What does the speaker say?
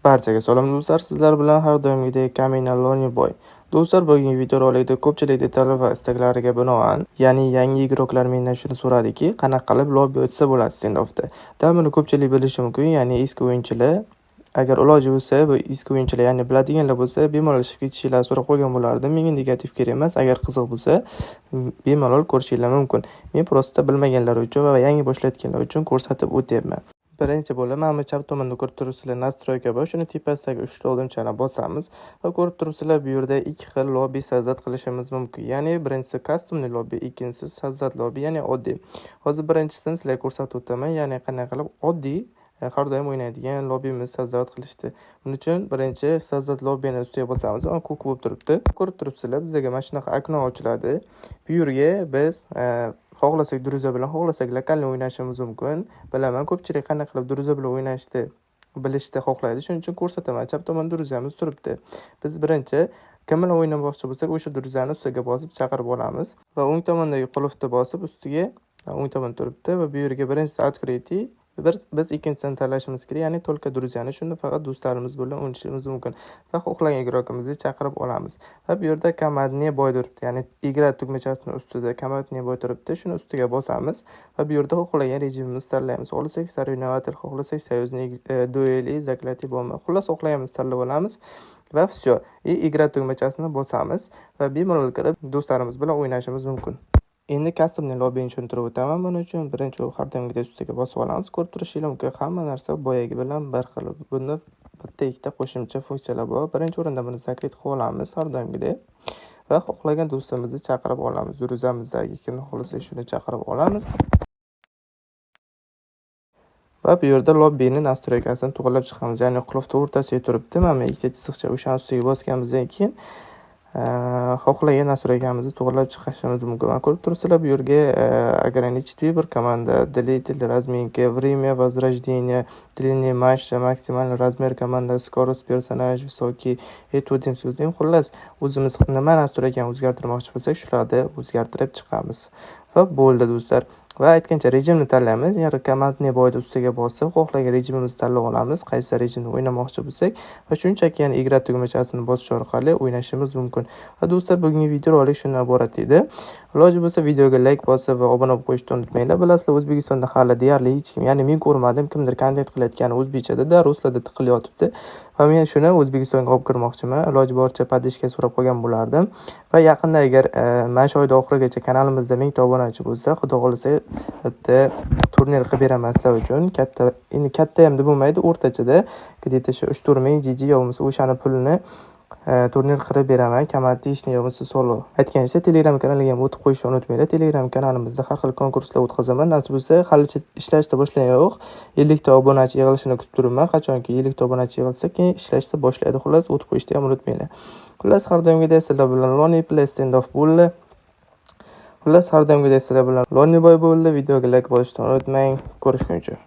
Barchaga salom do'stlar, sizlar bilan har doimgidek Kamina Lonelyboy. Do'stlar, bugungi videorolikda ko'pchilik talab va istaklariga binoan, ya'ni yangi igroklar mendan shuni so'radiki, qanaqa qilib lobbi o'tsa bo'ladi standoffda. Buni ko'pchilik bilishi mumkin, ya'ni eski o'yinchilar agar iloji bo'lsa, bu eski o'yinchilar, ya'ni biladiganlar bo'lsa, bemalol ishib ketishinglarni so'rab qo'ygan bo'lardim. Menga negativ kerak emas, agar qiziq bo'lsa, bemalol ko'rishinglar mumkin. Men prosta bilmaganlar uchun va yangi boshlayotganlar uchun ko'rsatib o'tyapman. Birinchi bo'lib, mana bu chap tomonda ko'rib turibsizlar, nastroyka bor. Shuni tepasidagi 3 o'limchani bosamiz va ko'rib turibsizlar, bu yerda ikki xil lobbi sazzat qilishimiz mumkin. Ya'ni birinchisi customli lobbi, ikkinchisi sazzat lobbi, ya'ni oddiy. Hozir birinchisini sizlarga ko'rsatib o'taman, ya'ni qanday qilib oddiy har doim o'ynaydigan lobbimiz sazzat qilishdi. Buning uchun birinchi sazzat lobbini ustiga bosamiz. Mana ko'k bo'lib turibdi. Ko'rib turibsizlar, bizga mana shunaqa okno ochiladi. Bu yerga biz xohlasak druza bilan, xohlasak lokalni o'ynashimiz mumkin. Bilaman, ko'pchilik qanday qilib druza bilan o'ynashni bilishni xohlaydi. Shuning uchun ko'rsataman. Chap tomonda druzamiz turibdi. Biz birinchi kim bilan o'ynamoqchi bo'lsak, o'sha druzani ustiga bosib chaqirib olamiz va o'ng tomondagi qulfni bosib ustiga o'ng tomon turibdi va bu yerga birinchisi открытие. Biz ikkinchisini tanlashimiz kerak, ya'ni to'lka druzani. Shunda faqat do'stlarimiz bilan o'ynashimiz mumkin. Va xohlagan igrokimizni chaqirib olamiz. Va bu yerda komandniy boy turibdi, ya'ni igra tugmachasining ustida komandniy boy turibdi. Shuni ustiga bosamiz va bu yerda xohlagan rejimimizni tanlaymiz. Xohlasak sarinovatel, xohlasak soyuznik, dueli, zaklati bomba. Xullas xohlaganimizni tanlab olamiz va все. Igra tugmachasini bosamiz va bemalol kirib do'stlarimiz bilan o'ynashimiz mumkin. Endi customni lobbini tushuntirib o'taman. Buning uchun birinchi har doimgidek ustiga bosib olamiz. Ko'rib turishinglar mumkin, hamma narsa boyagi bilan bir xil. Bunda bitta ikkita qo'shimcha funksiyalar bor. Birinchi o'rinda buni zakrit qilib olamiz har doimgidek va xohlagan do'stimizni chaqirib olamiz. Druzamizdagi kimni xohlasak shuni chaqirib olamiz. Va bu yerda lobbini nastroykasini to'g'irlab chiqamiz. Ya'ni qulfni o'rtasiga turibdi. Mana ikkita chiziqcha o'sha ustiga bosganimizdan keyin xohlagan nastroykamizni to'g'irlab chiqishimiz mumkin. Ko'rib turibsizlar, bu yerga ограничить выбор команда, длительность разминки, время возрождения, длинный матч, максимальный размер команды, скорость персонаж, высокий, etudin so'zing. Xullas, o'zimiz nima nastroykani o'zgartirmoqchi bo'lsak, shularni o'zgartirib chiqamiz. Va bo'ldi do'stlar. Va aytgancha rejimni tanlaymiz. Ya'ni komandni boyda ustiga bosib, xohlagan rejimimizni tanlab olamiz. Qaysi rejimni o'ynamoqchi bo'lsak va shunchaki yana igra tugmachasini bosish orqali o'ynashimiz mumkin. Va do'stlar, bugungi videorolik shundan iborat edi. Iloji bo'lsa videoga like bosib va obuna bo'lib qo'yishni unutmanglar. Bilasizlar, O'zbekistonda hali deyarli hech kim, ya'ni men ko'rmadim, kimdir kontent qilayotgani o'zbekchada, ruslarda tiqilyotibdi. Va men shuni O'zbekistonga olib kirmoqchiman. Iloji boricha podishka so'rab qolgan bo'lardim. Va yaqinda agar mana shu oyning oxirigacha kanalimizda 1000 ta obunachi bo'lsa, xudo xolasa bitta turnir qilib beraman sizlar uchun. Endi katta ham deb bo'lmaydi, o'rtachada где-то 3-4 ming GG bo'lmasa o'shani pulini turnir qilib beraman. Komandni ishni bo'lmasa solo. Aytgancha Telegram kanaliga ham o'tib qo'yishni unutmanglar. Telegram kanalimizda har xil konkurslar o'tkazaman. Nasib bo'lsa, halicha ishlashda boshlagan yo'q. 50 ta obunachi yig'ilishini kutib turibman. Qachonki 50 ta obunachi yig'ilsa, keyin ishlashda boshlaydi. Xullas, o'tib qo'yishni ham unutmanglar. Xullas, har doimgidek sizlar bilan Lonely Play Standoff bo'ldi. Xullas, har doimgidek sizlar bilan Lonelyboy bo'ldi. Videoga like bosishni unutmang. Ko'rishguncha.